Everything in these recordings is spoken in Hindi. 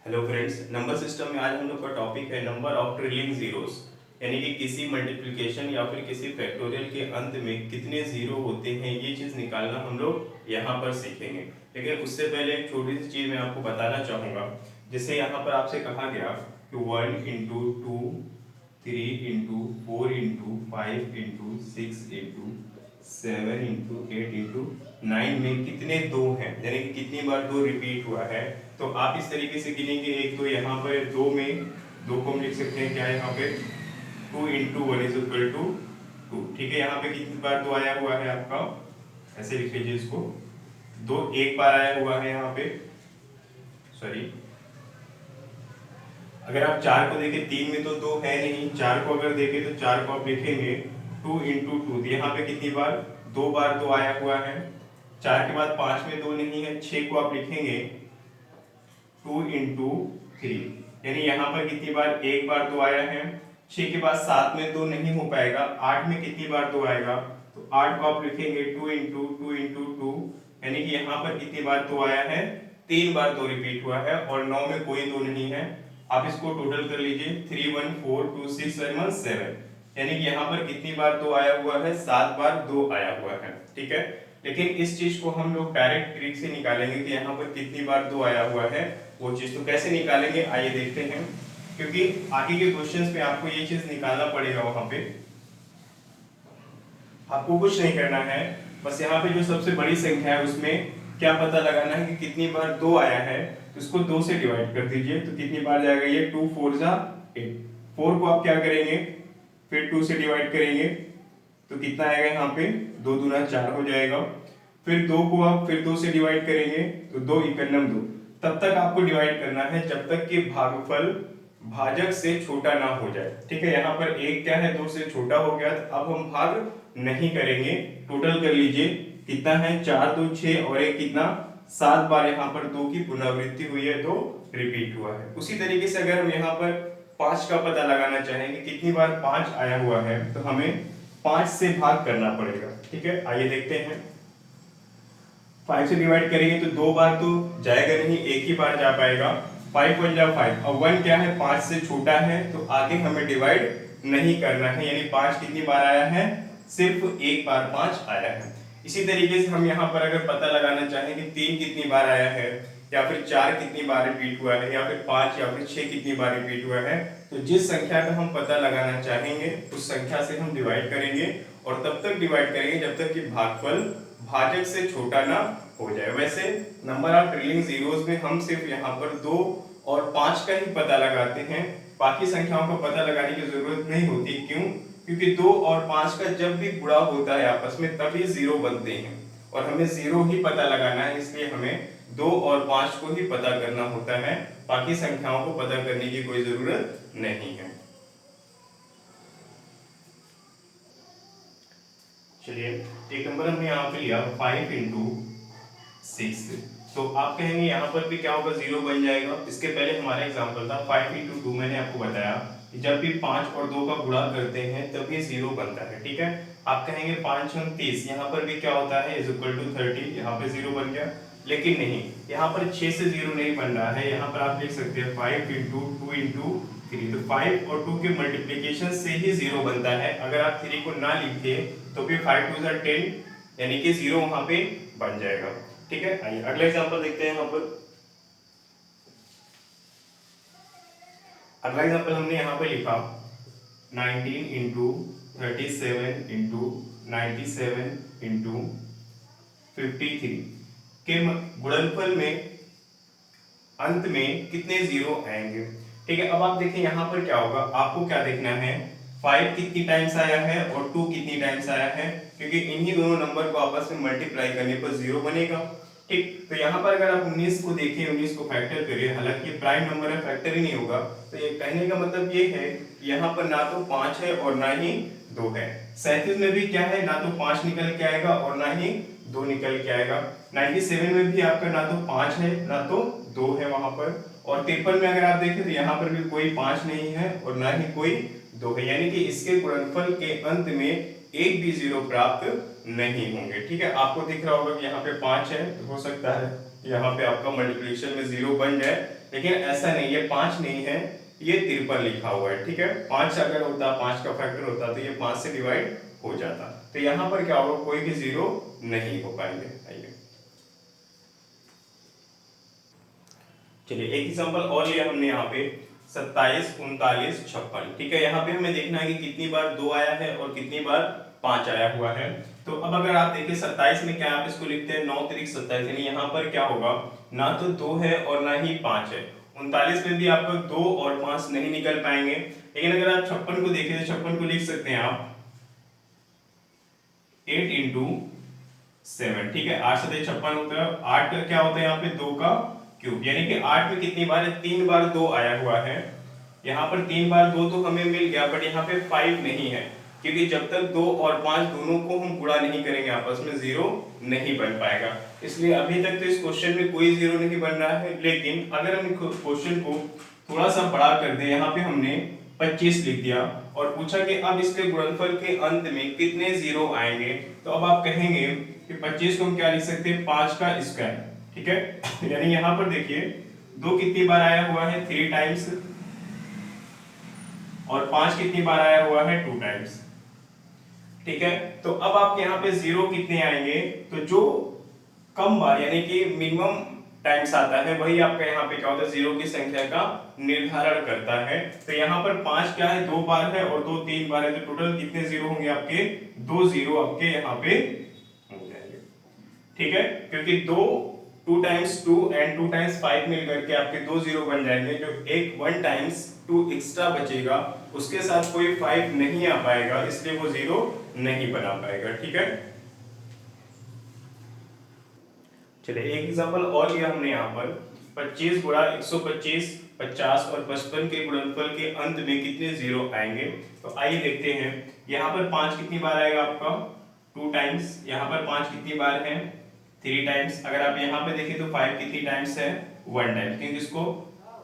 हेलो फ्रेंड्स, नंबर सिस्टम में आज हम लोग का टॉपिक है नंबर ऑफ ट्रिलियन जीरोस, यानी कि किसी मल्टीप्लिकेशन या फिर किसी फैक्टोरियल के अंत में कितने जीरो होते हैं ये चीज़ निकालना हम लोग यहाँ पर सीखेंगे। लेकिन उससे पहले एक छोटी सी चीज़ मैं आपको बताना चाहूँगा। जैसे यहाँ पर आपसे कहा गया कि 1 × 2 3 × 4 × 5 × 6 × 7 × 8 × 9 में कितने दो हैं, यानी कि कितनी बार दो रिपीट हुआ है। तो आप इस तरीके से गिनेंगे। एक तो यहाँ पर दो में दो को हम लिख सकते हैं क्या, यहाँ पे 2 × 1 = 2। ठीक है, यहाँ पे कितनी बार दो आया हुआ है आपका, ऐसे लिख लीजिए इसको। दो एक बार आया हुआ है यहाँ पे, सॉरी। अगर आप चार को देखें, तीन में तो दो है नहीं, चार को अगर देखें तो चार को आप लिखेंगे 2 × 2। तो यहाँ पे कितनी बार, दो बार दो आया हुआ है। चार के बाद पांच में दो नहीं है, छह को आप लिखेंगे 2 × 3, यानी यहाँ पर कितनी बार, एक बार दो आया है। छह के बाद सात में दो नहीं हो पाएगा, आठ में कितनी बार दो आएगा, तो आठ को आप लिखेंगे 2 × 2, यानी कि यहाँ पर कितनी बार दो आया है, तीन बार दो रिपीट हुआ है। और नौ में कोई दो नहीं है, आप इसको टोटल कर लीजिए 3 1 4 2 6 7, यानी कि यहाँ पर कितनी बार दो आया हुआ है, सात बार दो आया हुआ है। ठीक है, लेकिन इस चीज को हम लोग डायरेक्ट ट्रिक से निकालेंगे कि यहाँ पर कितनी बार दो आया हुआ है वो चीज। तो कैसे निकालेंगे आइए देखते हैं, क्योंकि आगे के क्वेश्चंस में आपको ये चीज निकालना पड़ेगा। वहां पे आपको कुछ नहीं करना है, बस यहाँ पे जो सबसे बड़ी संख्या है उसमें क्या पता लगाना है कि कितनी बार दो आया है। तो इसको दो से डिवाइड कर दीजिए, तो कितनी बार जाएगा ये, 2 4 = 8। 4 को आप क्या करेंगे, फिर 2 से डिवाइड करेंगे तो कितना आएगा, यहाँ पे 2 दूना 4 हो जाएगा। फिर दो को आप फिर 2 से डिवाइड करेंगे तो 2 × 2। तब तक आपको डिवाइड करना है जब तक कि भागफल भाजक से छोटा ना हो जाए। ठीक है, यहाँ पर एक क्या है, 2 से छोटा हो गया, तो अब हम भाग नहीं करेंगे। टोटल कर लीजिए कितना है, 4 2 6 और एक कितना, 7 बार यहाँ पर दो की पुनरावृत्ति हुई है, दो रिपीट हुआ है। उसी तरीके से अगर हम यहाँ पर 5 का पता लगाना चाहेंगे कितनी बार 5 आया हुआ है, तो हमें 5 से भाग करना पड़ेगा। ठीक है, आइए देखते हैं। 5 से डिवाइड करेंगे तो दो बार तो जाएगा नहीं, एक ही बार जा पाएगा। 5 1 = 5, और 1 क्या है, 5 से छोटा है, तो आगे हमें डिवाइड नहीं करना है, यानी 5 कितनी बार आया है, सिर्फ एक बार 5 आया है। इसी तरीके से हम यहाँ पर अगर पता लगाना चाहें कि 3 कितनी बार आया है, या फिर 4 कितनी बार रिपीट हुआ है, या फिर 5 या फिर 6 कितनी बार रिपीट हुआ है, तो जिस संख्या का हम पता लगाना चाहेंगे उस संख्या से हम डिवाइड करेंगे, और तब तक डिवाइड करेंगे जब तक कि भागफल भाजक से छोटा ना हो जाए। वैसे नंबर ऑफ ट्रिलियन जीरोस में हम सिर्फ यहाँ पर 2 और 5 का ही पता लगाते हैं, बाकी संख्याओं का पता लगाने की जरूरत नहीं होती। क्यों? क्योंकि 2 और 5 का जब भी गुणा होता है आपस में तभी जीरो बनते हैं, और हमें जीरो ही पता लगाना है, इसलिए हमें 2 और 5 को ही पता करना होता है, बाकी संख्याओं को पता करने की कोई जरूरत नहीं है। चलिए, एक नंबर हमने यहाँ पे लिया 5 × 6, तो आप कहेंगे यहाँ पर भी क्या होगा, जीरो बन जाएगा। इसके पहले हमारा एग्जांपल था 5 × 2, मैंने आपको बताया कि जब भी 5 और 2 का गुणा करते हैं तभी जीरो बनता है। ठीक है, आप कहेंगे 5 × 30, यहाँ पर भी क्या होता है, = 30, यहाँ पे जीरो बन गया। लेकिन नहीं, यहाँ पर 6 से जीरो नहीं बन रहा है, यहाँ पर आप लिख सकते हैं 5 × 2 × 3, तो 5 और 2 के मल्टीप्लिकेशन से ही जीरो बनता है। अगर आप 3 को ना लिखे तो फिर 5 2 = 10, यानी कि जीरो वहां पे बन जाएगा। ठीक है, आइए अगला एग्जांपल देखते हैं। यहाँ पर अगला एग्जांपल हमने यहाँ पे लिखा 19 × 37 × 97 × 53 के गुणनफल में अंत में कितने जीरो आएंगे। ठीक है, अब आप देखें यहाँ पर क्या होगा, आपको क्या देखना है, 5 कितनी टाइम्स आया है और 2 कितनी टाइम्स आया है, क्योंकि इन्हीं दोनों नंबर को आपस में मल्टीप्लाई करने पर जीरो बनेगा। ठीक, तो यहाँ पर अगर आप 19 को देखें, 19 को फैक्टर करिए, हालांकि ये प्राइम नंबर है, फैक्टर ही नहीं होगा, तो ये कहने का मतलब ये है कि यहाँ पर ना तो 5 है और ना ही 2 है। 37 में भी क्या है, ना तो 5 निकल के आएगा और ना ही 2 निकल के आएगा। 97 में भी आपका ना तो 5 है ना तो 2 है वहां पर। और 53 में अगर आप देखें तो यहाँ पर भी कोई 5 नहीं है और ना ही कोई 2 है, यानी कि इसके गुणनफल के अंत में एक भी जीरो प्राप्त नहीं होंगे। ठीक है, आपको दिख रहा होगा कि यहाँ पे 5 है, तो हो सकता है यहाँ पे आपका मल्टीप्लिकेशन में जीरो बन जाए, लेकिन ऐसा नहीं, ये 5 नहीं है, ये 53 लिखा हुआ है। ठीक है, 5 अगर होता, 5 का फैक्टर होता तो ये 5 से डिवाइड हो जाता। तो यहाँ पर क्या होगा, कोई भी जीरो नहीं हो पाएंगे। आइए चलिए एक एग्जांपल और लिया हमने यहाँ पे 27, 39, 56। ठीक है, यहाँ पे हमें देखना है कि कितनी बार 2 आया है और कितनी बार 5 आया हुआ है। तो अब अगर आप देखिए 27 में क्या आप इसको लिखते हैं 9 त्रिक 27, यानी यहाँ पर क्या होगा, ना तो 2 है और ना ही 5 है। 39 में भी आपको 2 और 5 नहीं निकल पाएंगे। लेकिन अगर आप 56 को देखें तो 56 को लिख सकते हैं आप 8 इंटू 7। ठीक है, 8 से 56 होता है, 8 का क्या होता है यहाँ पे 2 का क्यूब, यानी कि 8 में कितनी बार है, 3 बार 2 आया हुआ है। यहाँ पर 3 बार 2 तो हमें मिल गया, बट यहाँ पे 5 नहीं है, क्योंकि जब तक 2 और 5 दोनों को हम गुणा नहीं करेंगे आपस में, जीरो नहीं बन पाएगा। इसलिए अभी तक तो इस क्वेश्चन में कोई जीरो नहीं बन रहा है। लेकिन अगर हम क्वेश्चन को थोड़ा सा बड़ा कर दें, यहाँ पे हमने 25 लिख दिया और पूछा कि अब इसके गुणनफल के अंत में कितने जीरो आएंगे, तो अब आप कहेंगे कि 25 को हम क्या लिख सकते हैं, 5 का स्क्वायर। ठीक है, यानी यहाँ पर देखिए 2 कितनी बार आया हुआ है, 3 टाइम्स, और 5 कितनी बार आया हुआ है, 2 टाइम्स। ठीक है, तो अब आपके यहाँ पे जीरो कितने आएंगे, तो जो कम बार यानी कि मिनिमम टाइम्स आता है वही आपका यहाँ पे क्या होता है, जीरो की संख्या का निर्धारण करता है। तो यहाँ पर 5 क्या है, 2 बार है और 2 3 बार है, तो टोटल कितने जीरो होंगे आपके, 2 जीरो आपके यहाँ पे हो जाएंगे। ठीक है, क्योंकि 2 टाइम्स 2 एंड 2 टाइम्स 5 मिल करके आपके 2 जीरो बन जाएंगे। जो एक 1 टाइम्स 2 एक्स्ट्रा बचेगा उसके साथ कोई 5 नहीं आ पाएगा, इसलिए वो जीरो नहीं बना पाएगा। ठीक है, चलिए एक एग्जांपल और लिया हमने यहाँ पर 25 गुणा 125, 50 और 55 के गुणनफल के अंत में कितने जीरो आएंगे। तो आइए देखते हैं, यहाँ पर 5 कितनी बार आएगा आपका, 2 टाइम्स, यहाँ पर 5 कितनी बार है, 3 टाइम्स। अगर आप यहाँ पे देखें तो 5 कितनी टाइम्स है, 1 टाइम, क्योंकि इसको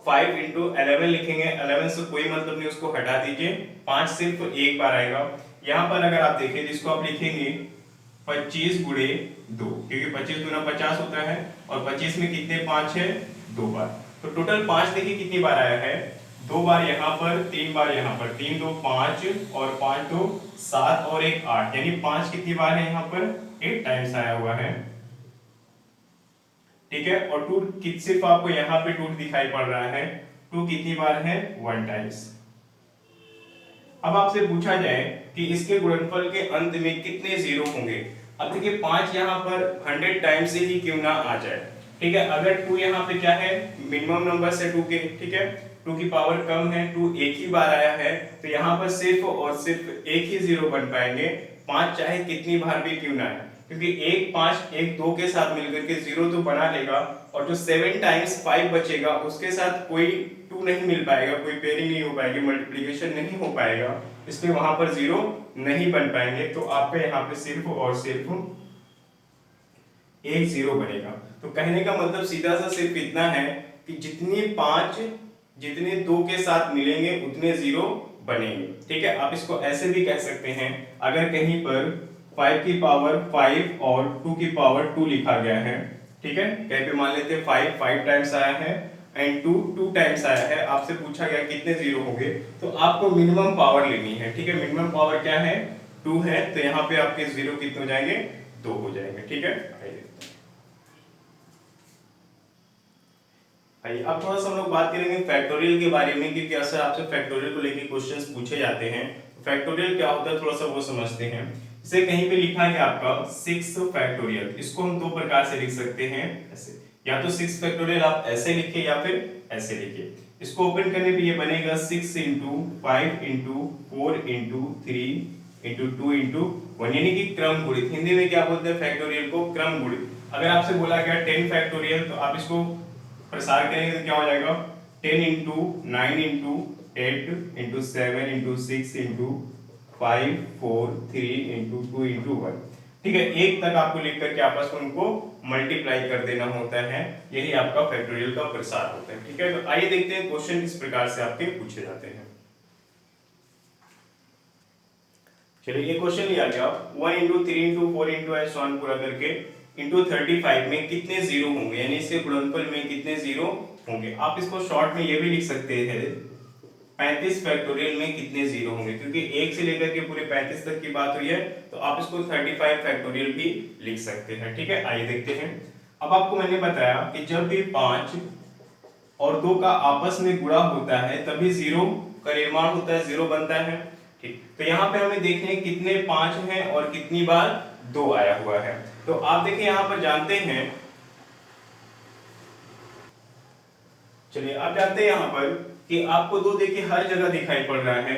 5 इंटू 11 लिखेंगे, 11 से कोई मतलब नहीं, उसको हटा दीजिए, 5 सिर्फ एक बार आएगा। यहाँ पर अगर आप देखें जिसको आप लिखेंगे 25 गुणे 2, क्योंकि 25 गुना 50 होता है और 25 में कितने 5 है, 2 बार। तो टोटल 5 देखिए कितनी बार आया है, 2 बार यहाँ पर, 3 बार यहाँ पर, 3 2 5 और 5 2 7 और 1 8, यानी 5 कितनी बार है यहाँ पर, 8 टाइम्स आया हुआ है। ठीक है, और 2 सिर्फ आपको यहाँ पे 2 दिखाई पड़ रहा है, 2 कितनी बार है, 1 टाइम्स। अब आपसे पूछा जाए कि इसके गुणनफल के अंत में कितने जीरो होंगे। अब देखिए 5 यहाँ पर 100 टाइम्स से ही क्यों ना आ जाए। ठीक है, अगर 2 यहाँ पे क्या है, मिनिमम नंबर है 2 के। ठीक है, 2 की पावर कम है, 2 एक ही बार आया है, तो यहाँ पर सिर्फ और सिर्फ एक ही जीरो बन पाएंगे, 5 चाहे कितनी बार भी क्यों ना आए, क्योंकि 1 5 1 2 के साथ मिलकर के जीरो तो बना लेगा, और जो 7 टाइम्स 5 बचेगा उसके साथ कोई 2 नहीं मिल पाएगा, कोई पेयरिंग नहीं हो पाएगी, मल्टीप्लिकेशन नहीं हो पाएगा, इसलिए वहां पर जीरो नहीं बन पाएंगे। तो आपका यहाँ पे सिर्फ और सिर्फ एक जीरो बनेगा। तो कहने का मतलब सीधा सा सिर्फ इतना है कि जितने 2 के साथ मिलेंगे उतने जीरो बनेंगे। ठीक है, आप इसको ऐसे भी कह सकते हैं, अगर कहीं पर 5 की पावर 5 और 2 की पावर 2 लिखा गया है, ठीक है, कहीं पे मान लेते हैं 5 टाइम्स आया है एंड 2 टाइम्स आया है, आपसे पूछा गया कितने जीरो होंगे, तो आपको मिनिमम पावर लेनी है। ठीक है, मिनिमम पावर क्या है, 2 है, तो यहाँ पे आपके जीरो कितने हो जाएंगे, 2 हो जाएंगे। ठीक है, आइए अब थोड़ा सा हम लोग बात करेंगे फैक्टोरियल के बारे में, क्योंकि अक्सर आपसे फैक्टोरियल को लेकर क्वेश्चंस पूछे जाते हैं। फैक्टोरियल क्या होता है थोड़ा सा वो समझते हैं। इसे कहीं पे लिखा है आपका 6 फैक्टोरियल, इसको हम 2 प्रकार से लिख सकते हैं, ऐसे, या तो 6 फैक्टोरियल आप ऐसे लिखिए या फिर ऐसे लिखिए। इसको ओपन करने पे ये बनेगा 6 into 5 into 4 into 3 into 2 into 1, यानी कि क्रम गुणित। हिंदी में क्या बोलते हैं फैक्टोरियल को, क्रम गुणित। अगर आपसे बोला गया 10 फैक्टोरियल, तो आप इसको प्रसार करेंगे तो क्या हो जाएगा, 10 into 9 into 8 into 7 into 6 into 5 4 3 into 2 into 1। ठीक है, एक तक आपको लिख करके आपस में उनको मल्टीप्लाई कर देना होता है, यही आपका फैक्टोरियल का प्रसार होता है। ठीक है, तो आइए देखते हैं क्वेश्चन किस प्रकार से आपके पूछे जाते हैं। चलिए ये क्वेश्चन लिया गया 1 into 3 into 4 into S one पूरा करके इंटू 35 में कितने जीरो होंगे, यानी इसके गुणनफल में कितने जीरो होंगे। आप इसको शॉर्ट में ये भी लिख सकते हैं 35 फैक्टोरियल में कितने जीरो होंगे, क्योंकि 1 से लेकर के पूरे 35 तक की बात हुई है, तो आप इसको 35 फैक्टोरियल भी लिख सकते हैं। ठीक है, आइए देखते हैं। अब आपको मैंने बताया कि जब भी 5 और 2 का आपस में गुणा होता है तभी जीरो का निर्माण होता है, जीरो बनता है। ठीक, तो यहाँ पे हमें देखने कितने 5 हैं और कितनी बार 2 आया हुआ है। तो आप देखिए यहाँ पर जानते हैं, चलिए आप जानते हैं यहाँ पर कि आपको 2 देखिए हर जगह दिखाई पड़ रहा है,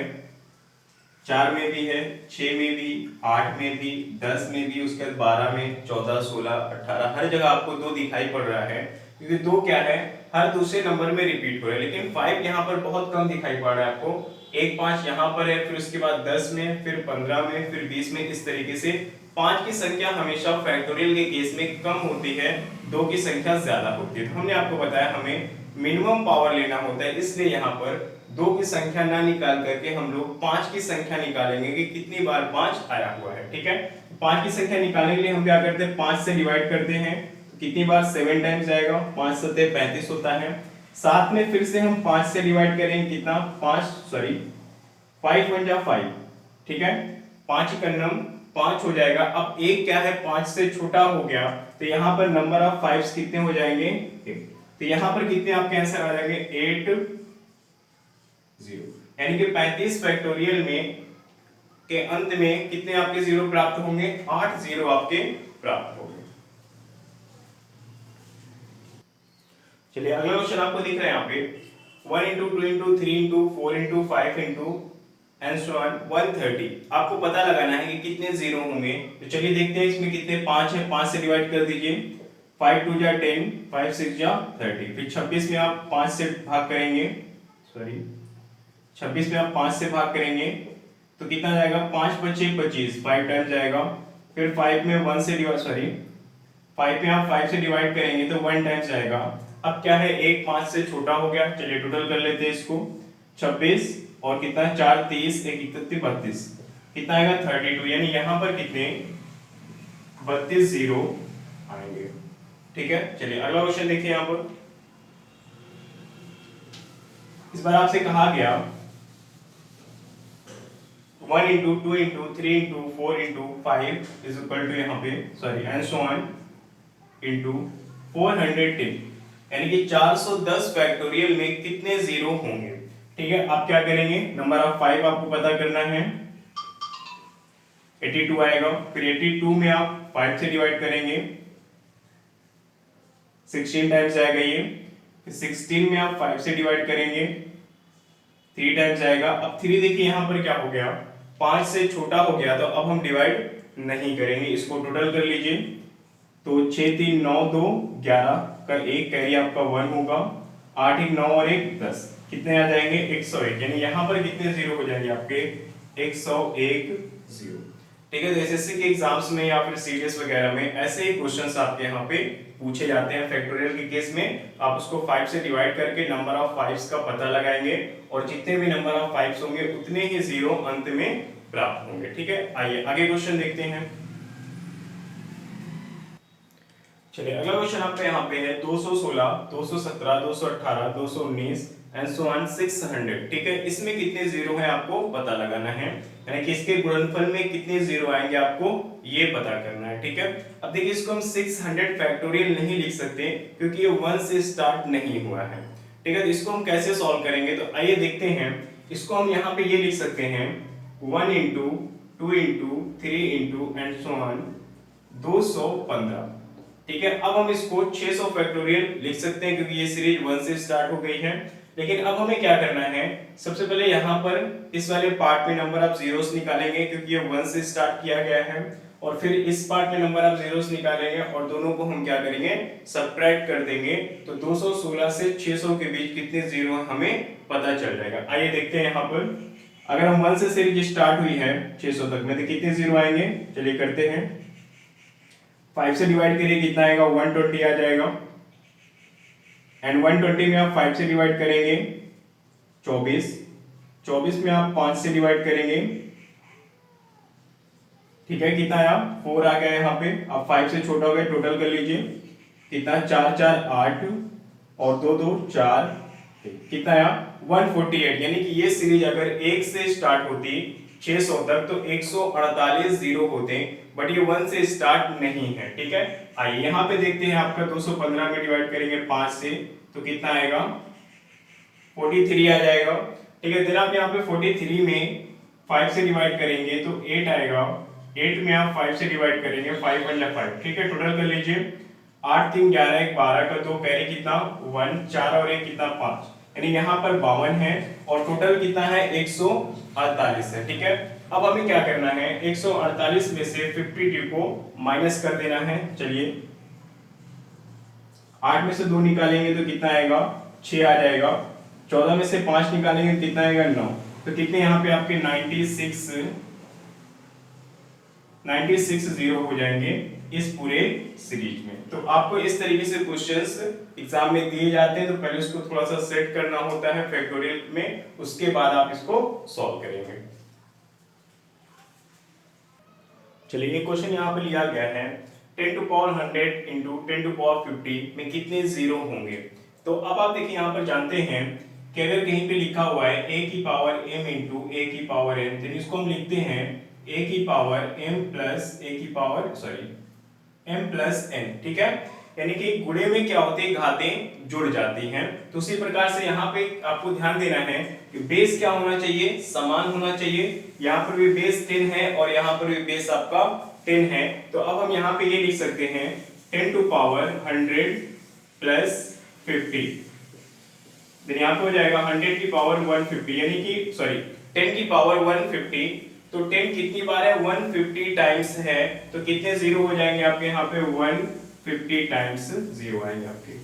4 में भी है, 6 में भी, 8 में भी, 10 में भी, उसके बाद 12 में, 14, 16, 18, हर जगह आपको 2 दिखाई पड़ रहा है, क्योंकि 2 क्या है, हर दूसरे नंबर में रिपीट हो रहा है। लेकिन 5 यहाँ पर बहुत कम दिखाई पड़ रहा है आपको, एक 5 यहाँ पर है, फिर उसके बाद 10 में, फिर 15 में, फिर 20 में। इस तरीके से 5 की संख्या हमेशा फैक्टोरियल के केस में कम होती है, 2 की संख्या ज्यादा होती है। तो हमने आपको बताया हमें मिनिमम पावर लेना होता है, इसलिए यहाँ पर 2 की संख्या ना निकाल करके हम लोग 5 की संख्या निकालेंगे कि कितनी बार 5 आया हुआ है। ठीक है, 5 की संख्या निकालने के लिए हम क्या करते हैं, 5 से डिवाइड करते हैं, तो कितनी बार 7 टाइम्स जाएगा, 5 सत्ते 35 होता है। साथ में फिर से हम 5 से डिवाइड करेंगे, कितना 5 वन जा 5। ठीक है, 5 कन्नम 5 हो जाएगा। अब एक क्या है, 5 से छोटा हो गया, तो यहाँ पर नंबर ऑफ 5 कितने हो जाएंगे, तो यहाँ पर कितने आपके आंसर आ जाएंगे 8 0, यानी कि 35 फैक्टोरियल में के अंत में कितने आपके जीरो प्राप्त होंगे, 8 जीरो आपके प्राप्त होंगे। चलिए अगला क्वेश्चन आपको दिख रहा है यहाँ पे 1 into 2 into 3 into 4 into 5 into and so on 130। आपको पता लगाना है कि कितने जीरो होंगे। तो चलिए देखते हैं इसमें कितने 5 है, 5 से डिवाइड कर दीजिए, 5 2 जा 10, 5 6 जा 30, फिर 26 में आप 5 से भाग करेंगे, सॉरी 26 में आप 5 से भाग करेंगे तो कितना जाएगा, 5 बचे 25, 5 टाइम जाएगा, फिर 5 में 1 से डिवाइड, सॉरी 5 में आप 5 से डिवाइड करेंगे तो 1 टाइम्स जाएगा। अब क्या है, एक 5 से छोटा हो गया, चलिए टोटल कर लेते हैं इसको, 26 और कितना 4 30, 1 31 32, कितना आएगा 32, यानी यहाँ पर कितने 32 जीरो आएंगे। ठीक है, चलिए अगला क्वेश्चन देखिए। यहाँ पर इस बार आपसे कहा गया 1 into 2 into 3 into 4 into 5 is equal to यहाँ पे sorry and so on into 410, यानी कि 410 फैक्टोरियल में कितने जीरो होंगे। ठीक है, आप क्या करेंगे, नंबर ऑफ 5 आपको पता करना है, 82 आएगा, फिर 82 में आप 5 से डिवाइड करेंगे, 16 टाइम्स जाएगा ये, फिर 16 में आप 5 से डिवाइड करेंगे, 3 टाइम्स जाएगा। अब 3 देखिए यहाँ पर क्या हो गया, 5 से छोटा हो गया, तो अब हम डिवाइड नहीं करेंगे, इसको टोटल कर लीजिए, तो 6 3 9 2 11 का एक कैरी आपका 1 होगा, 8 1 9 और 1 10, कितने आ जाएंगे 101, यानी यहाँ पर कितने जीरो हो जाएंगे आपके 101 जीरो। ठीक है, तो एसएससी के एग्जाम्स में या फिर सीडीएस वगैरह में ऐसे ही क्वेश्चंस आपके यहाँ पे पूछे जाते हैं। फैक्टोरियल के केस में आप उसको 5 से डिवाइड करके नंबर ऑफ 5s का पता लगाएंगे और जितने भी नंबर ऑफ 5s होंगे उतने ही जीरो अंत में प्राप्त होंगे। ठीक है, आइए आगे क्वेश्चन देखते हैं। चलिए अगला क्वेश्चन आपका यहाँ पे है 216 217 218 219 एंड सो ऑन 600। ठीक है, इसमें कितने जीरो है आपको पता लगाना है, यानी कि इसके गुणनफल में कितने जीरो आएंगे आपको ये पता करना है। ठीक है, अब देखिए इसको हम 600 फैक्टोरियल नहीं लिख सकते क्योंकि ये 1 से स्टार्ट नहीं हुआ है। ठीक है, तो इसको हम कैसे सॉल्व करेंगे, तो आइए देखते हैं। इसको हम यहाँ पे ये लिख सकते हैं 1 into 2 into 3 into and so on 215। ठीक है, अब हम इसको 600 फैक्टोरियल लिख सकते हैं क्योंकि ये सीरीज 1 से स्टार्ट हो गई है। लेकिन अब हमें क्या करना है, सबसे पहले यहाँ पर इस वाले पार्ट में नंबर ऑफ जीरोस निकालेंगे क्योंकि ये 1 से स्टार्ट किया गया है, और फिर इस पार्ट में नंबर ऑफ जीरोस निकालेंगे और दोनों को हम क्या करेंगे सब्ट्रैक्ट कर देंगे, तो 216 से 600 के बीच कितने जीरो हमें पता चल जाएगा। आइए देखते हैं यहाँ पर, अगर हम 1 से सीरीज स्टार्ट हुई है 600 तक में तो कितने जीरो आएंगे, चलिए करते हैं। 5 से डिवाइड करिए, कितना आएगा 120 आ जाएगा, एंड 120 में आप 5 से डिवाइड करेंगे 24, 24 में आप 5 से डिवाइड करेंगे, ठीक है कितना आया 4 आ गया यहाँ पे। अब 5 से छोटा हो गया, टोटल कर लीजिए, कितना 4 4 8 और 2 2 4, कितना आया 148। यानी कि ये सीरीज अगर 1 से स्टार्ट होती 600 तक तो 148 जीरो होते, बट ये 1 से स्टार्ट नहीं है। ठीक है, आइए यहाँ पे देखते हैं आपका 215 में डिवाइड करेंगे 5 से तो कितना आएगा 43 आ जाएगा। ठीक है, देन आप यहाँ पे 43 में 5 से डिवाइड करेंगे तो 8 आएगा। 8 में आप 5 से डिवाइड करेंगे 5 1 5, ठीक है, टोटल कर लीजिए 8 3 11 1 12 का 2 कैरी कितना 1 4 और 1 कितना 5, यानी यहाँ पर 52 है और टोटल कितना है 148 है। ठीक है, अब हमें क्या करना है 148 में से 52 को माइनस कर देना है। चलिए 8 में से 2 निकालेंगे तो कितना आएगा 6 आ जाएगा। 14 में से 5 निकालेंगे कितना आएगा 9, तो कितने यहाँ पे आपके 96 जीरो हो जाएंगे इस पूरे सीरीज में। तो आपको इस तरीके से क्वेश्चंस एग्जाम में दिए जाते हैं, तो पहले उसको थोड़ा सा सेट करना होता है फैक्टोरियल में, उसके बाद आप इसको सॉल्व करेंगे। चलिए एक क्वेश्चन यहाँ पे लिया गया है 10 to power 100 into 10 to power 50 में कितने जीरो होंगे। तो अब आप देखिए यहाँ पर जानते हैं कि अगर कहीं पे लिखा हुआ है a की पावर m इंटू a की पावर n, तो इसको हम लिखते हैं a की पावर m प्लस a की पावर m प्लस n। ठीक है, यानी कि गुणे में क्या होते हैं घातें जुड़ जाती हैं। तो उसी प्रकार से यहाँ पे आपको ध्यान देना है कि बेस क्या होना चाहिए समान होना चाहिए। यहाँ पर भी बेस 10 है और यहाँ पर भी बेस आपका 10 है, तो अब हम यहाँ पे ये लिख सकते हैं 10 टू पावर 100 प्लस 50, देन यहाँ पे हो जाएगा 100 की पावर 150, यानी कि सॉरी 10 की पावर 150, तो 10 कितनी बार है 150 टाइम्स है, तो कितने जीरो हो जाएंगे आपके यहाँ पे 150 टाइम्स जीरो आएंगे आपके।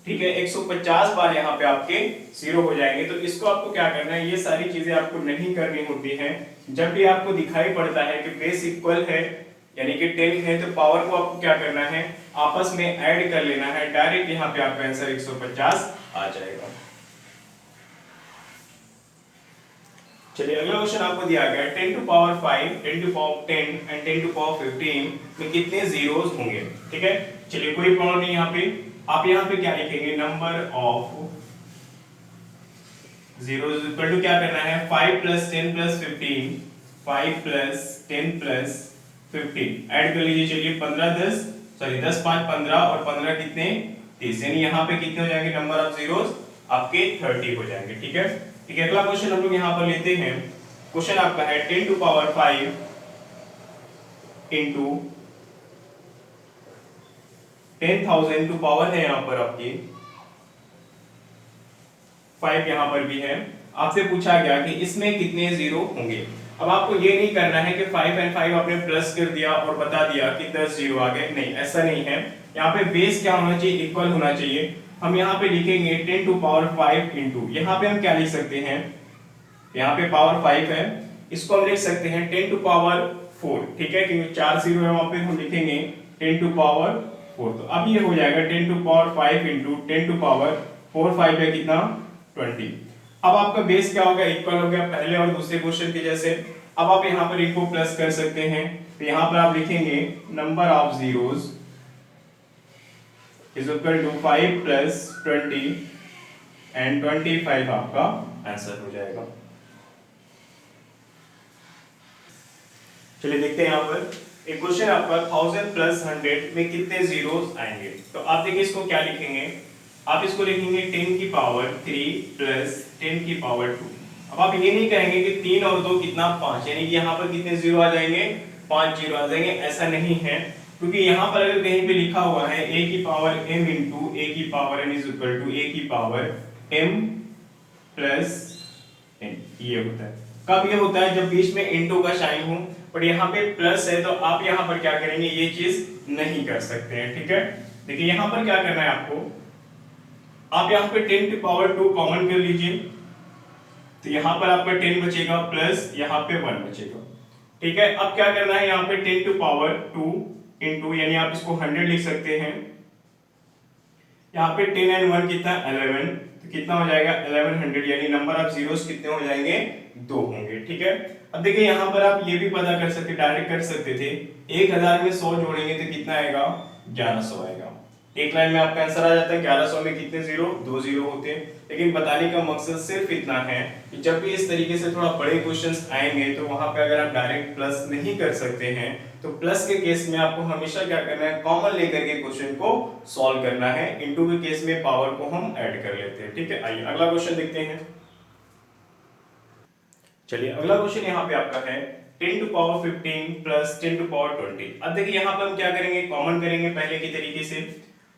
ठीक है, 150 बार यहाँ पे आपके जीरो हो जाएंगे। तो इसको आपको क्या करना है, ये सारी चीजें आपको नहीं करनी होती हैं। जब भी आपको दिखाई पड़ता है कि बेस इक्वल है यानी कि 10 है, तो पावर को आपको क्या करना है आपस में ऐड कर लेना है, डायरेक्ट यहाँ पे आपका आंसर 150 आ जाएगा। चलिए अगला क्वेश्चन आपको दिया गया 10 to power 5, 10 to power 10 and 10 to power 15 में कितने जीरोस होंगे। ठीक है, चलिए कोई प्रॉब्लम नहीं, यहाँ पे आप यहाँ पे क्या लिखेंगे number of zeros equal to क्या करना है 5 plus 10 plus 15, 5 plus 10 plus 15 add कर लीजिए। चलिए 10 5 15 और 15 कितने 30, यानी यहाँ पे कितने हो जाएंगे नंबर ऑफ जीरोस आपके 30 हो जाएंगे। ठीक है, ठीक है, अगला क्वेश्चन हम लोग यहाँ पर लेते हैं। क्वेश्चन आपका है 10 to power 5 into 10,000 to power है यहाँ पर आपकी 5 यहाँ पर भी है। आपसे पूछा गया कि इसमें कितने जीरो होंगे। अब आपको ये नहीं करना है कि 5 एंड 5 आपने प्लस कर दिया और बता दिया कि 10 जीरो आ गए, नहीं ऐसा नहीं है। यहाँ पे बेस क्या होना चाहिए इक्वल होना चाहिए। हम यहाँ पे लिखेंगे 10 टू पावर 5 इंटू, यहाँ पे हम क्या लिख सकते हैं, यहाँ पे पावर 5 है, इसको हम लिख सकते हैं 10 टू पावर 4। ठीक है, क्योंकि 4 जीरो है वहां पे, हम लिखेंगे 10 टू पावर 4। तो अब ये हो जाएगा 10 to power 5 into 10 to power 4, 5 है कितना 20। अब आपका बेस क्या होगा इक्वल हो गया पहले और दूसरे क्वेश्चन के जैसे। अब आप यहाँ पर इनको प्लस कर सकते हैं, तो यहाँ पर आप लिखेंगे number of zeros is equal to 5 plus 20 and 25 आपका आंसर हो जाएगा। चलिए देखते हैं यहाँ पर एक क्वेश्चन आपका 1000 प्लस 100 में कितने जीरोस आएंगे। तो आप देखिए इसको क्या लिखेंगे, आप इसको लिखेंगे 10 की पावर 3 प्लस 10 की पावर 2। अब आप ये नहीं कहेंगे कि 3 और 2 कितना 5, यानी कि यहाँ पर कितने जीरो आ जाएंगे 5 जीरो आ जाएंगे, ऐसा नहीं है। क्योंकि यहाँ पर अगर कहीं पे लिखा हुआ है a की पावर m इंटू a की power n is equal to a की पावर m प्लस n, ये होता है। कब ये होता है जब बीच में इंटू का साइन हो, पर यहाँ पे प्लस है तो आप यहाँ पर क्या करेंगे ये चीज नहीं कर सकते हैं। ठीक है, देखिए यहाँ पर क्या करना है आपको, आप यहाँ पे 10 की पावर 2 कॉमन कर लीजिए, तो यहाँ पर आपका 10 बचेगा प्लस यहाँ पे 1 बचेगा। ठीक है, अब क्या करना है यहाँ पे 10 टू पावर 2 इंटू, यानी आप इसको 100 लिख सकते हैं। यहाँ पे 10 एंड 1 कितना 11, तो कितना हो जाएगा 1100, यानी नंबर ऑफ जीरोस कितने हो जाएंगे 2 होंगे। ठीक है, अब देखिए यहाँ पर आप ये भी पता कर सकते डायरेक्ट कर सकते थे 1000 में 100 जोड़ेंगे तो कितना आएगा 1100 आएगा। एक लाइन में आपका आंसर आ जाता है। 1100 में कितने जीरो, 2 जीरो होते हैं। लेकिन बताने का मकसद सिर्फ इतना है कि जब भी इस तरीके से थोड़ा बड़े क्वेश्चंस आएंगे तो वहां पे अगर आप डायरेक्ट प्लस नहीं कर सकते हैं तो प्लस के केस में आपको हमेशा क्या करना है, कॉमन लेकर के क्वेश्चन को सॉल्व करना है। इनटू के केस में पावर को हम ऐड कर लेते हैं। ठीक है, आइए अगला क्वेश्चन देखते हैं। चलिए अगला क्वेश्चन यहाँ पे आपका है 10 to power 15 plus 10 to power 20। अब देखिए यहाँ पर हम क्या करेंगे, कॉमन करेंगे पहले की तरीके से।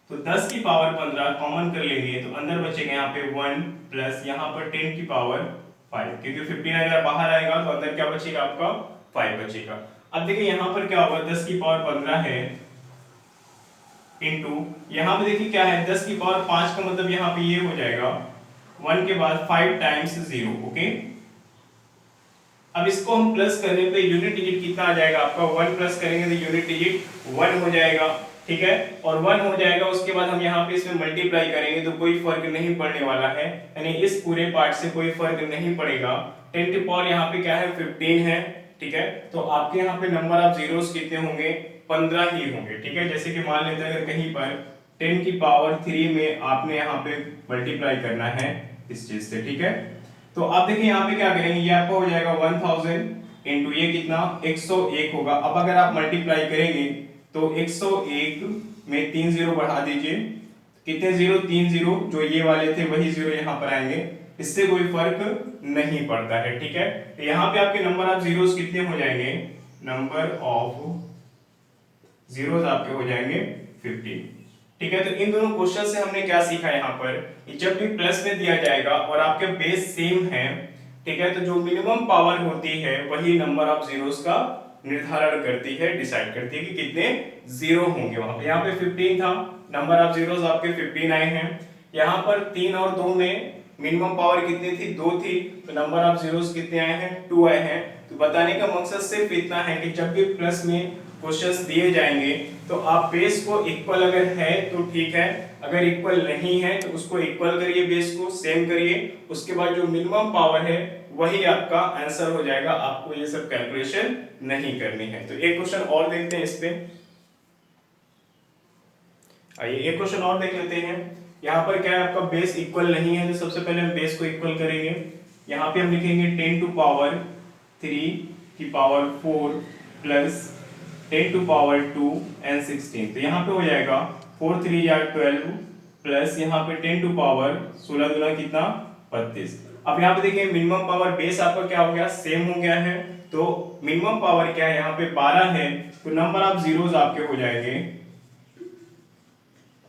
तो 10 की पावर 15 कॉमन कर लेंगे तो अंदर बचेगा यहाँ पे 1 प्लस यहाँ पर 10 की पावर 5, क्योंकि 15 अगर बाहर आएगा तो अंदर क्या बचेगा आपका 5 बचेगा। अब देखिए यहाँ पर क्या होगा, 10 की पावर 15 है इनटू यहाँ पे देखिए क्या है, 10 की पावर 5 का मतलब यहाँ पे ये हो जाएगा 1 के बाद 5 टाइम्स 0। ओके, अब इसको हम प्लस करने पे यूनिट डिजिट कितना आ जाएगा आपका, 1 प्लस करेंगे तो यूनिट डिजिट 1 हो जाएगा। ठीक है, और 1 हो जाएगा, उसके बाद हम यहाँ पे इसमें मल्टीप्लाई करेंगे तो कोई फर्क नहीं पड़ने वाला है, यानी इस पूरे पार्ट से कोई फर्क नहीं पड़ेगा। 10 टू पावर यहाँ पे क्या है 15 है। ठीक है, तो आपके यहाँ पे नंबर ऑफ जीरोस कितने होंगे, 15 ही होंगे। ठीक है, जैसे कि मान लेते हैं अगर कहीं पर 10 की पावर 3 में आपने यहाँ पे मल्टीप्लाई करना है इस चीज से। ठीक है, तो आप देखिए यहाँ पे क्या करेंगे, ये आपका हो जाएगा 1000 इनटू ये कितना 101 होगा। अब अगर आप मल्टीप्लाई करेंगे तो 101 में 3 जीरो बढ़ा दीजिए, कितने जीरो, 3 जीरो, जो ये वाले थे वही जीरो यहाँ पर आएंगे, इससे कोई फर्क नहीं पड़ता है। ठीक है, तो यहाँ पे आपके नंबर ऑफ जीरोस कितने हो जाएंगे, नंबर ऑफ जीरोस आपके हो जाएंगे 15। ठीक है, तो इन दोनों क्वेश्चन से हमने क्या सीखा यहाँ पर, जब भी प्लस में दिया जाएगा और आपके बेस सेम है, ठीक है, तो जो मिनिमम पावर होती है वही नंबर ऑफ जीरोस का निर्धारण करती है, डिसाइड करती है कि कितने जीरो होंगे वहां पे। यहाँ पे 15 था, नंबर ऑफ जीरोस आपके 15 आए हैं। यहाँ पर 3 और 2 में मिनिमम पावर कितनी थी, 2 थी, तो नंबर ऑफ जीरोस कितने आए हैं, 2 आए हैं। तो बताने का मकसद सिर्फ इतना है कि जब भी प्लस में क्वेश्चंस दिए जाएंगे तो आप बेस को इक्वल अगर है तो ठीक है, अगर इक्वल नहीं है तो उसको इक्वल करिए, बेस को सेम करिए, उसके बाद जो मिनिमम पावर है वही आपका आंसर हो जाएगा। आपको ये सब कैलकुलेशन नहीं करनी है। तो एक क्वेश्चन और देखते हैं इस पे, आइए एक क्वेश्चन और देख लेते हैं। यहाँ पर क्या है, आपका बेस इक्वल नहीं है तो सबसे पहले हम बेस को इक्वल करेंगे। यहाँ पे हम लिखेंगे 10 टू पावर 3 की power 4 plus 10 to power 2 and 16। तो यहाँ पे हो जाएगा 4 3 या 12 प्लस यहाँ पे 10 टू पावर 16 दूना कितना 32। अब यहाँ पे देखिए मिनिमम पावर बेस आपका क्या हो गया, सेम हो गया है, तो मिनिमम पावर क्या है यहाँ पे 12 है, तो नंबर ऑफ जीरोस आपके हो जाएंगे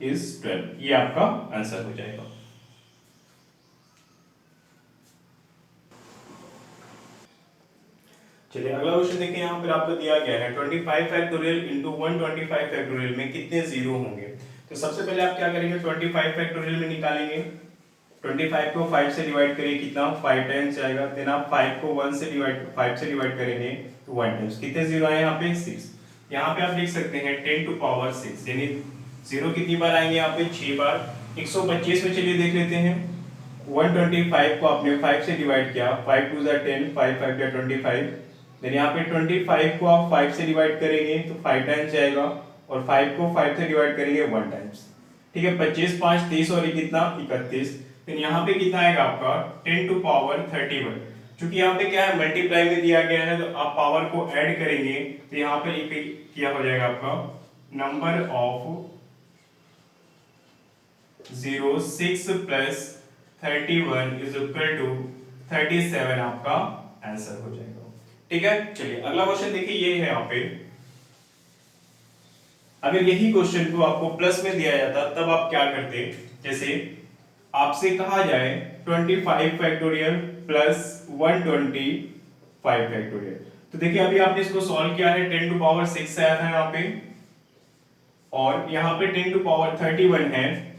इज 12। ये आपका आंसर हो जाएगा। चलिए अगला क्वेश्चन देखिए, यहाँ पर आपको दिया गया है 25 फैक्टोरियल इंटू 125 फैक्टोरियल में कितने जीरो होंगे। तो सबसे पहले आप क्या करेंगे, 25 फैक्टोरियल में निकालेंगे, 25 को 5 से डिवाइड करिए, कितना 5 टाइम्स आएगा। देन आप 5 को 5 से डिवाइड करेंगे तो 1 टाइम्स, कितने जीरो आए यहाँ पे 6। यहाँ पे आप देख सकते हैं 10 टू पावर 6, यानी जीरो कितनी बार आएंगे यहाँ पे 6 बार। 125 में चलिए देख लेते हैं, 125 को आपने 5 से डिवाइड किया, 5 2 जा 10, 5 5 जा 25। देन यहाँ पे 25 को आप 5 से डिवाइड करेंगे तो 5 टाइम्स जाएगा, और 5 को 5 से डिवाइड करेंगे 1 टाइम्स। ठीक है, 25 5 30 और ये कितना 31। फिर यहाँ पे कितना आएगा आपका 10 टू पावर 31। क्योंकि यहाँ पे क्या है मल्टीप्लाई में दिया गया है तो आप पावर को ऐड करेंगे तो यहाँ पे क्या हो जाएगा आपका number of zero 6 plus 31 is equal to 37 आपका आंसर हो जाएगा। ठीक है, चलिए अगला क्वेश्चन देखिए, ये है यहाँ पे, अगर यही क्वेश्चन को आपको प्लस में दिया जाता तब आप क्या करते। जैसे आपसे कहा जाए 25 फैक्टोरियल प्लस 125 फैक्टोरियल, तो देखिए अभी आपने इसको सॉल्व किया है, 10 टू पावर 6 आया था यहाँ पे, और यहाँ पे 10 टू पावर 31 है।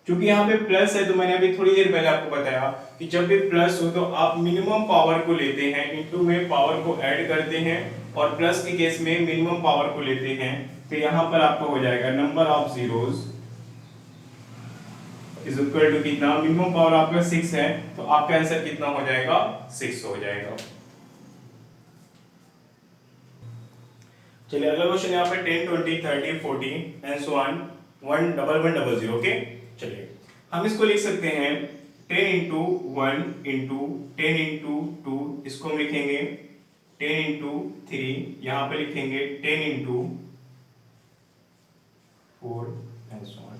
क्योंकि यहाँ पे प्लस है तो मैंने अभी थोड़ी देर पहले आपको बताया कि जब भी प्लस हो तो आप मिनिमम पावर को लेते हैं, इनटू में पावर को ऐड करते हैं, और प्लस के केस में मिनिमम पावर को लेते हैं। तो यहाँ पर आपको हो जाएगा number of zeros is equal to कितना, मिनिमम पावर आपका 6 है तो आपका आंसर कितना हो जाएगा 6 हो जाएगा। चलिए अगला क्वेश्चन यहाँ पे 10 20 30 40 एंड सो ऑन 11100। ओके, चलिए हम इसको लिख सकते हैं 10 इंटू 1 इंटू 10 इंटू 2, इसको हम लिखेंगे 10 इंटू 3, यहाँ पे लिखेंगे 10 इंटू 4 एंड सो ऑन।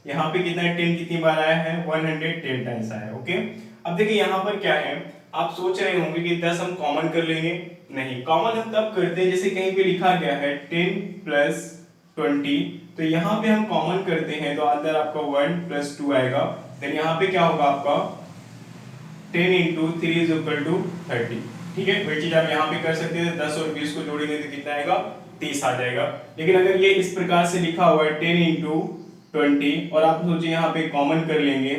यहाँ पे कितना है, 10 कितनी बार आया है, 110 टाइम्स आया है। ओके, अब देखिए यहाँ पर क्या है, आप सोच रहे होंगे कि 10 हम कॉमन कर लेंगे। नहीं, कॉमन हम तब करते हैं जैसे कहीं पे लिखा गया है 10 प्लस 20, तो यहाँ पे हम कॉमन करते हैं तो अंदर आपका 1 प्लस 2 आएगा। देन यहाँ पे क्या होगा आपका 10 इंटू 3 इज इक्वल टू 30। ठीक है, वही चीज आप यहाँ पे कर सकते हैं, 10 और 20 को जोड़ेंगे तो कितना आएगा, 30 आ जाएगा। लेकिन अगर ये इस प्रकार से लिखा हुआ है 10 इंटू 20 और आप सोचिए यहाँ पे कॉमन कर लेंगे,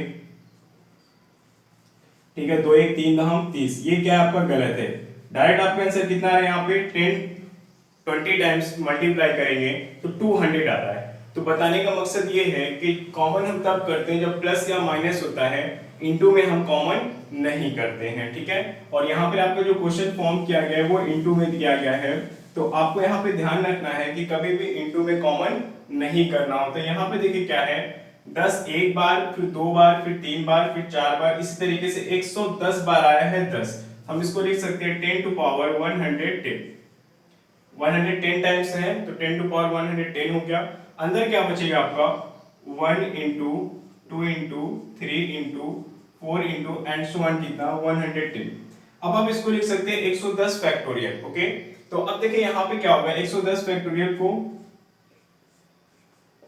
ठीक है, 2 1 3 हम 30, ये क्या है आपका गलत है। डायरेक्ट आपका आंसर कितना है, यहाँ पे 10 20 टाइम्स मल्टीप्लाई करेंगे तो 200 आता है। तो बताने का मकसद ये है कि कॉमन हम तब करते हैं जब प्लस या माइनस होता है, इनटू में हम कॉमन नहीं करते हैं। ठीक है, और यहाँ पे आपका जो क्वेश्चन फॉर्म किया गया है वो इनटू में दिया गया है, तो आपको यहाँ पे ध्यान रखना है कि कभी भी इनटू में कॉमन नहीं करना होता। यहाँ पे देखिए क्या है, 10 एक बार, फिर 2 बार, फिर 3 बार, फिर 4 बार, इसी तरीके से 110 बार आया है 10। हम इसको लिख सकते हैं 10 टू पावर 110, 110 टाइम्स है तो 10 टू पावर 110 हो गया। अंदर क्या बचेगा आपका 1 into 2 into 3 into 4 into and so on, कितना 110। अब आप इसको लिख सकते हैं 110 फैक्टोरियल। ओके, तो अब देखिए यहाँ पे क्या होगा, 110 फैक्टोरियल को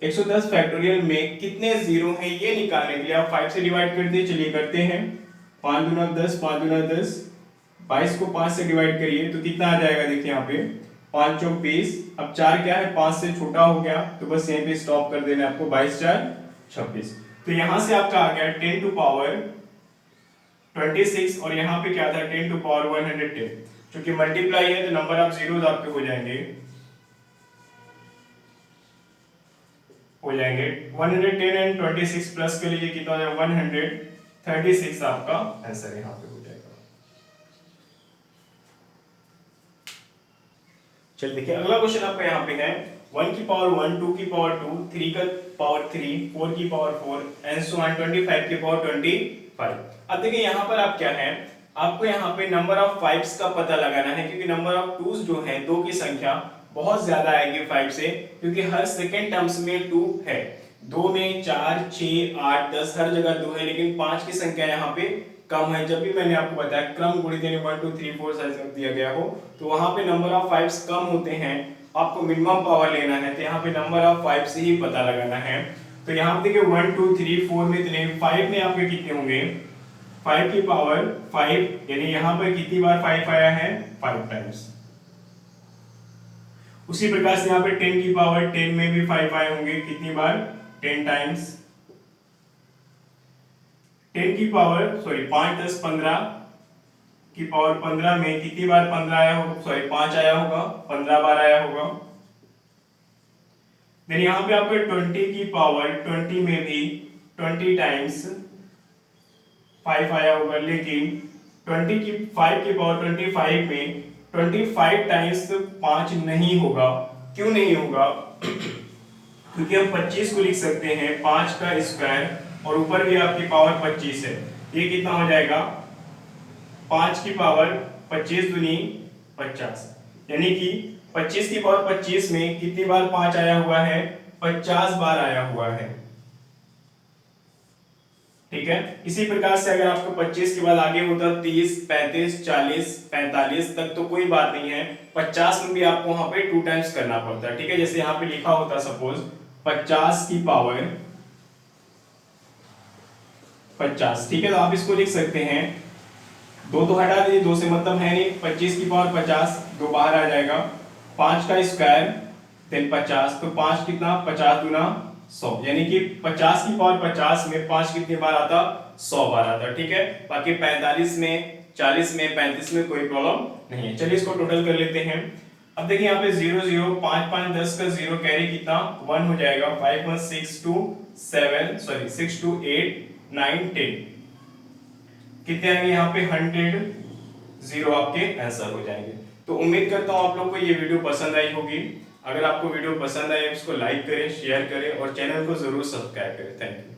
110 फैक्टोरियल में कितने जीरो हैं ये निकालने के लिए आप 5 से डिवाइड कर दिए। चलिए करते हैं, 5 दूना 10, 5 दूना 10, 22 को 5 से डिवाइड करिए तो कितना आ जाएगा, देखिए यहाँ पे 5 चौक 20। अब 4 क्या है, 5 से छोटा हो गया तो बस यहीं पे स्टॉप कर देना आपको, 22 4 26। तो यहाँ से आपका आ गया 10 टू पावर 26 और यहाँ पे क्या था 10 टू पावर 110। क्योंकि मल्टीप्लाई है तो नंबर ऑफ जीरोस आपके हो जाएंगे 110 एंड 26 प्लस कर लीजिए, कितना हो जाएगा 136 आपका आंसर यहाँ पे हो जाएगा। चलिए देखिए अगला क्वेश्चन आपका यहाँ पे है 1 की पावर 1, 2 की पावर 2, 3 का पावर 3, 4 की पावर 4 एंड सो ऑन 25 की पावर 25। अब देखिए यहाँ पर आप क्या है, आपको यहाँ पे नंबर ऑफ 5s का पता लगाना है, क्योंकि नंबर ऑफ 2s जो है, 2 की संख्या बहुत ज्यादा आएगी 5 से, क्योंकि हर सेकेंड टर्म्स में 2 है। 2 में 4 6 8 10 हर जगह 2 है, लेकिन 5 की संख्या यहाँ पे कम है। जब भी मैंने आपको बताया क्रम गुणित यानी 1 2 3 4 साइज में दिया गया हो तो वहां पे नंबर ऑफ 5s कम होते हैं, आपको मिनिमम पावर लेना है, तो यहाँ पे नंबर ऑफ 5 से ही पता लगाना है। तो यहाँ पे देखिए 1 2 3 4 में इतने, 5 में आपके कितने होंगे, 5 की पावर 5, यानी यहाँ पर कितनी बार 5 आया है, 5 टाइम्स। उसी प्रकार से यहाँ पे 10 की पावर 10 में भी 5 आए होंगे, कितनी बार 10 टाइम्स। 10 की पावर 5 10 15 की पावर 15 में कितनी बार 15 आया होगा, 5 आया होगा, 15 बार आया होगा। देन यहाँ पे आपके 20 की पावर 20 में भी 20 टाइम्स 5 आया होगा, लेकिन 20 की 5 की पावर 25 में 25 टाइम्स 5 नहीं होगा। क्यों नहीं होगा, क्योंकि हम 25 को लिख सकते हैं 5 का स्क्वायर और ऊपर भी आपकी पावर 25 है, ये कितना हो जाएगा 5 की पावर 25 दूनी 50, यानी कि 25 की पावर 25 में कितनी बार 5 आया हुआ है, 50 बार आया हुआ है। ठीक है, इसी प्रकार से अगर आपको 25 के बाद आगे होता 30 35 40 45 तक तो कोई बात नहीं है, 50 में भी आपको वहां पे 2 टाइम्स करना पड़ता है। ठीक है, जैसे यहाँ पे लिखा होता सपोज 50 की पावर 50, ठीक है, तो आप इसको लिख सकते हैं, 2 तो हटा दीजिए, 2 से मतलब है नहीं, 25 की पावर 50, 2 बाहर आ जाएगा, 5 का स्क्वायर देन 50, तो 5 कितना 50 गुना 100, यानी कि 50 की पावर 50 में 5 कितनी बार आता, 100 बार आता। ठीक है, बाकी 45 में 40 में 35 में कोई प्रॉब्लम नहीं है। चलिए इसको टोटल कर लेते हैं। अब देखिए यहाँ पे 0 0 5 5 10 का 0 कैरी कितना 1 हो जाएगा, 5 1 6 2 7 6 2 8 9 10, कितने आएंगे यहाँ पे 100 जीरो आपके आंसर हो जाएंगे। तो उम्मीद करता हूँ आप लोग को ये वीडियो पसंद आई होगी। अगर आपको वीडियो पसंद आए इसको लाइक करें, शेयर करें और चैनल को जरूर सब्सक्राइब करें। Thank you.